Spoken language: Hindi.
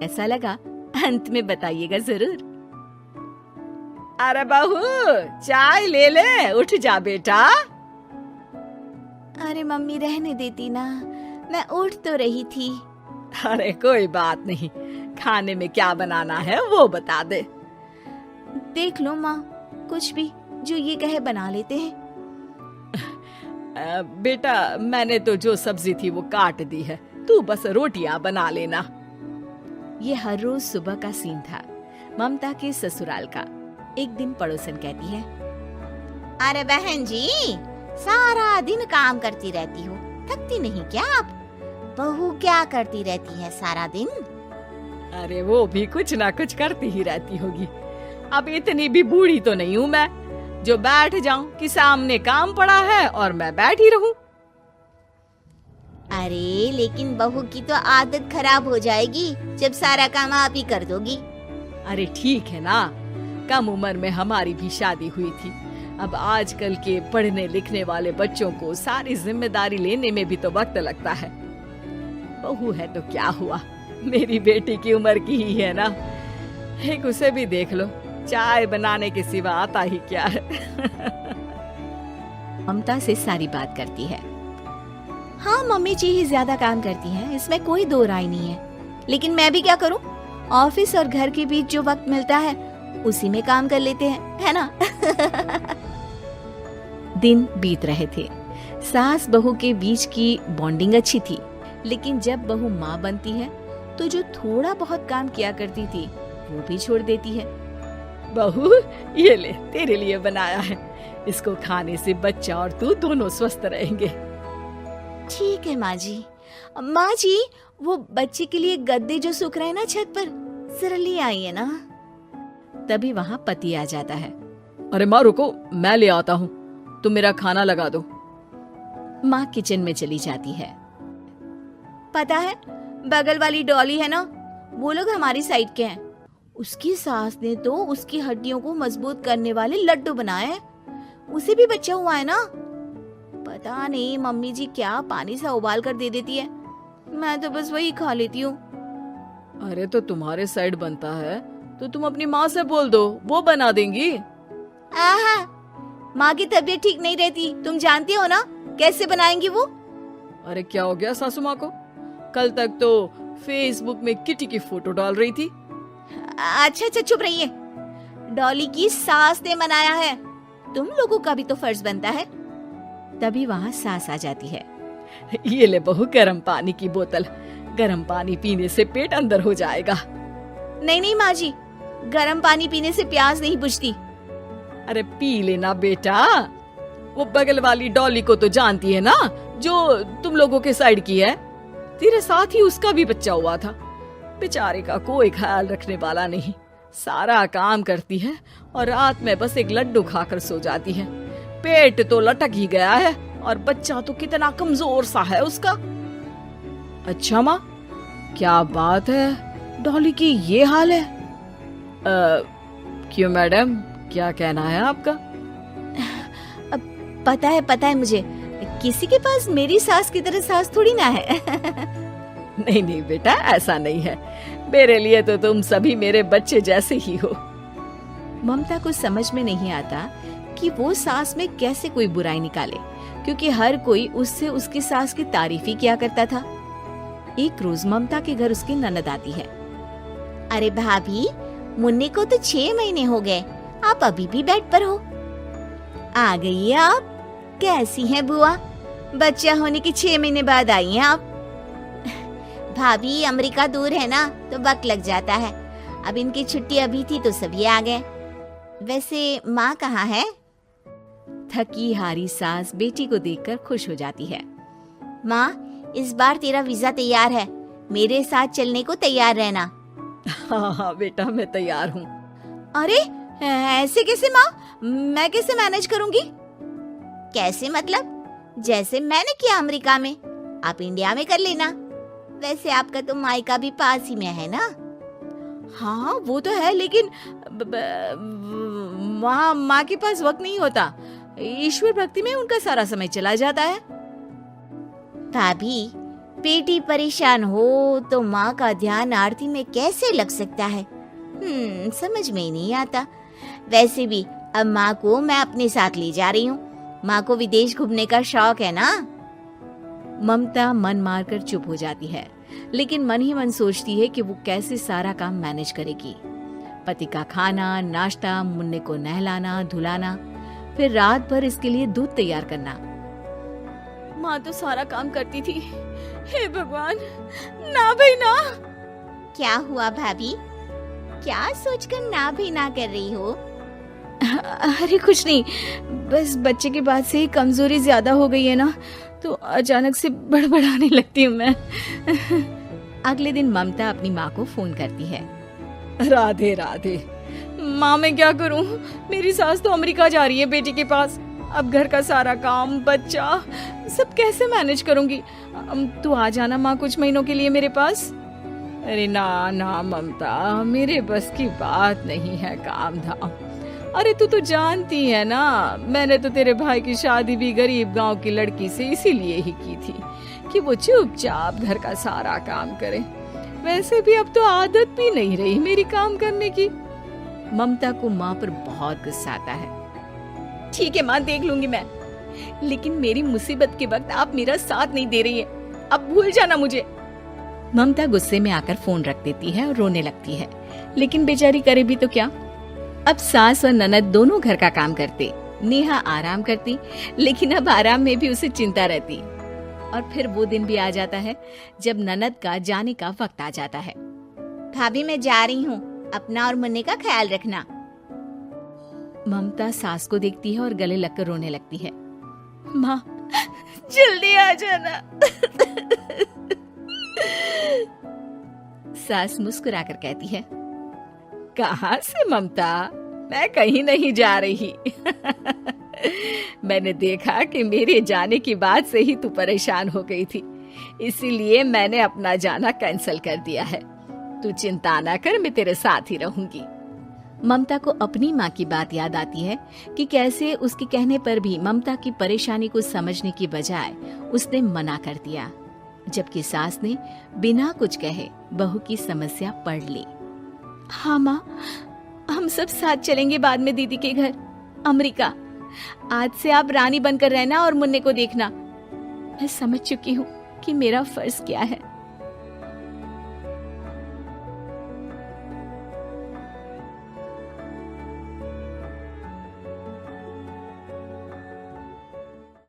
ऐसा लगा अंत में बताइएगा जरूर। अरे बहू, चाय ले ले, उठ जा बेटा। अरे मम्मी रहने देती ना, मैं उठ तो रही थी। अरे कोई बात नहीं, खाने में क्या बनाना है वो बता दे। देख लो माँ, कुछ भी जो ये कहे बना लेते हैं। बेटा मैंने तो जो सब्जी थी वो काट दी है, तू बस रोटियां बना लेना। ये हर रोज सुबह का सीन था ममता के ससुराल का। एक दिन पड़ोसन कहती है, अरे बहन जी, सारा दिन काम करती रहती हो, थकती नहीं क्या आप? बहू क्या करती रहती है सारा दिन? अरे वो भी कुछ ना कुछ करती ही रहती होगी। अब इतनी भी बूढ़ी तो नहीं हूँ मैं जो बैठ जाऊं कि सामने काम पड़ा है और मैं बैठी रहूं। अरे लेकिन बहू की तो आदत खराब हो जाएगी जब सारा काम आप ही कर दोगी। अरे ठीक है ना, कम उम्र में हमारी भी शादी हुई थी। अब आजकल के पढ़ने लिखने वाले बच्चों को सारी जिम्मेदारी लेने में भी तो वक्त लगता है। बहू है तो क्या हुआ, मेरी बेटी की उम्र की ही है ना। एक उसे भी देख लो, चाय बनाने के सिवा आता ही क्या है। ममता से सारी बात करती है। हाँ मम्मी जी ही ज्यादा काम करती हैं, इसमें कोई दो राय नहीं है। लेकिन मैं भी क्या करूं, ऑफिस और घर के बीच जो वक्त मिलता है उसी में काम कर लेते हैं, है ना। दिन बीत रहे थे। सास बहू के बीच की बॉन्डिंग अच्छी थी, लेकिन जब बहू माँ बनती है तो जो थोड़ा बहुत काम किया करती थी वो भी छोड़ देती है। बहू ये ले, तेरे लिए बनाया है, इसको खाने से बच्चा और तू दोनों स्वस्थ रहेंगे। ठीक है माँ जी। माँ जी, वो बच्चे के लिए गद्दे जो सूख रहे हैं ना छत पर, जरा ले आइए ना। तभी वहाँ पति आ जाता है। अरे माँ रुको, मैं ले आता हूँ, तुम मेरा खाना लगा दो। माँ किचन में चली जाती है। पता है, बगल वाली डॉली है ना, वो लोग हमारी साइड के हैं। उसकी सास ने तो उसकी हड्डियों को मजबूत करने वाले लड्डू बनाए हैं। उसे भी बच्चा हुआ है ना। पता नहीं मम्मी जी क्या पानी सा उबाल कर दे देती है, मैं तो बस वही खा लेती हूँ। अरे तो तुम्हारे साइड बनता है तो तुम अपनी माँ से बोल दो, वो बना देंगी। आहा, माँ की तबीयत ठीक नहीं रहती, तुम जानती हो ना, कैसे बनाएंगी वो? अरे क्या हो गया सासू माँ को? कल तक तो फेसबुक में किटी की फोटो डाल रही थी। अच्छा चुप रहिए। डॉली की सास ने मनाया है, तुम लोगों का भी तो फर्ज बनता है। तभी वहाँ सास आ जाती है। ये ले बहू गर्म पानी की बोतल, गर्म पानी पीने से पेट अंदर हो जाएगा। नहीं माँ जी, गर्म पानी पीने से प्यास नहीं बुझती। अरे पी लेना बेटा। वो बगल वाली डॉली को तो जानती है ना, जो तुम लोगों के साइड की है। तेरे साथ ही उसका भी बच्चा हुआ था। बेचारे का कोई ख्याल रखने वाला नहीं, सारा काम करती है और रात में बस एक लड्डू खाकर सो जाती है। पेट तो लटक ही गया है और बच्चा तो कितना कमजोर सा है उसका। अच्छा माँ, क्या बात है, डॉली की ये हाल है? क्यों मैडम, क्या कहना है आपका? पता है मुझे, किसी के पास मेरी सास की तरह सास थोड़ी ना है। नहीं बेटा, ऐसा नहीं है, मेरे लिए तो तुम सभी मेरे बच्चे जैसे ही हो। ममता को समझ में नहीं आता कि वो सास में कैसे कोई बुराई निकाले, क्योंकि हर कोई उससे उसकी सास की तारीफ ही किया करता था। एक रोज ममता के घर उसकी ननद आती है। अरे भाभी, मुन्नी को तो 6 महीने हो गए, आप अभी भी बेड पर हो। आ गई आप? कैसी हैं बुआ? बच्चा होने के 6 महीने बाद आई हैं आप। भाभी, अमेरिका दूर है ना, तो वक्त लग जाता है। अब इनकी छुट्टी अभी थी तो सभी आ गए। वैसे माँ कहाँ है? थकी हारी सास बेटी को देखकर खुश हो जाती है। माँ, इस बार तेरा वीजा तैयार है, मेरे साथ चलने को तैयार रहना। हाँ बेटा, मैं तैयार हूँ। अरे ऐसे कैसे माँ, मैं कैसे मैनेज करूँगी? कैसे मतलब? जैसे मैंने किया अमेरिका में, आप इंडिया में कर लेना। वैसे आपका तो मायका भी पास ही में है ना। हाँ वो तो है, लेकिन वहाँ माँ के पास वक्त नहीं होता, ईश्वर भक्ति में उनका सारा समय चला जाता है। भाभी, बेटी परेशान हो तो माँ का ध्यान आरती में कैसे लग सकता है? समझ में ही नहीं आता। वैसे भी अब माँ को मैं अपने साथ ले जा रही हूँ। माँ को विदेश घूमने का शौक है ना। ममता मन मारकर चुप हो जाती है, लेकिन मन ही मन सोचती है कि वो कैसे सारा काम मैनेज करेगी। पति का खाना, नाश्ता, मुन्ने को नहलाना, धुलाना, फिर रात भर इसके लिए दूध तैयार करना। माँ तो सारा काम करती थी। हे भगवान, ना भाई ना। क्या हुआ भाभी? क्या सोचकर ना भी ना कर रही हो? अरे कुछ नहीं, बस बच्चे के बाद से ही कमजोरी ज्यादा हो गई है ना, तो अचानक से बड़बड़ाने लगती हूँ मैं। अगले दिन ममता अपनी माँ को फोन करती है। राधे राधे। माँ मैं क्या करूँ, मेरी सास तो अमेरिका जा रही है बेटी के पास। अब घर का सारा काम, बच्चा, सब कैसे मैनेज करूंगी। तू आ जाना माँ कुछ महीनों के लिए मेरे पास। अरे ना ना ममता, मेरे बस की बात नहीं है काम धाम। अरे तू तो जानती है ना, मैंने तो तेरे भाई की शादी भी गरीब गांव की लड़की से इसीलिए ही की थी कि वो चुपचाप घर का सारा काम करे। वैसे भी अब तो आदत भी नहीं रही मेरी काम करने की। ममता को माँ पर बहुत गुस्सा आता है। ठीक है माँ, देख लूंगी मैं, लेकिन मेरी मुसीबत के वक्त आप मेरा साथ नहीं दे रही है। अब भूल जाना मुझे। ममता गुस्से में आकर फोन रख देती है और रोने लगती है, लेकिन बेचारी करे भी तो क्या। अब सास और ननद दोनों घर का काम करते, नेहा आराम करती, लेकिन अब आराम में भी उसे चिंता रहती। और फिर वो दिन भी आ जाता है जब ननद का जाने का वक्त आ जाता है। भाभी मैं जा रही हूँ, अपना और मुन्ने का ख्याल रखना। ममता सास को देखती है और गले लगकर रोने लगती है। माँ जल्दी आ जाना। सास मुस्कुराकर कहती है, कहाँ से ममता, मैं कहीं नहीं जा रही। मैंने देखा कि मेरे जाने की बात से ही तू परेशान हो गई थी, इसीलिए मैंने अपना जाना कैंसिल कर दिया है। तू चिंता ना कर, मैं तेरे साथ ही रहूंगी। ममता को अपनी माँ की बात याद आती है कि कैसे उसके कहने पर भी ममता की परेशानी को समझने की बजाय उसने मना कर दिया, जबकि सास ने बिना कुछ कहे बहू की समस्या पढ़ ली। हाँ माँ, हम सब साथ चलेंगे बाद में दीदी के घर अमेरिका। आज से आप रानी बनकर रहना और मुन्ने को देखना। मैं समझ चुकी हूँ कि मेरा फर्ज क्या है।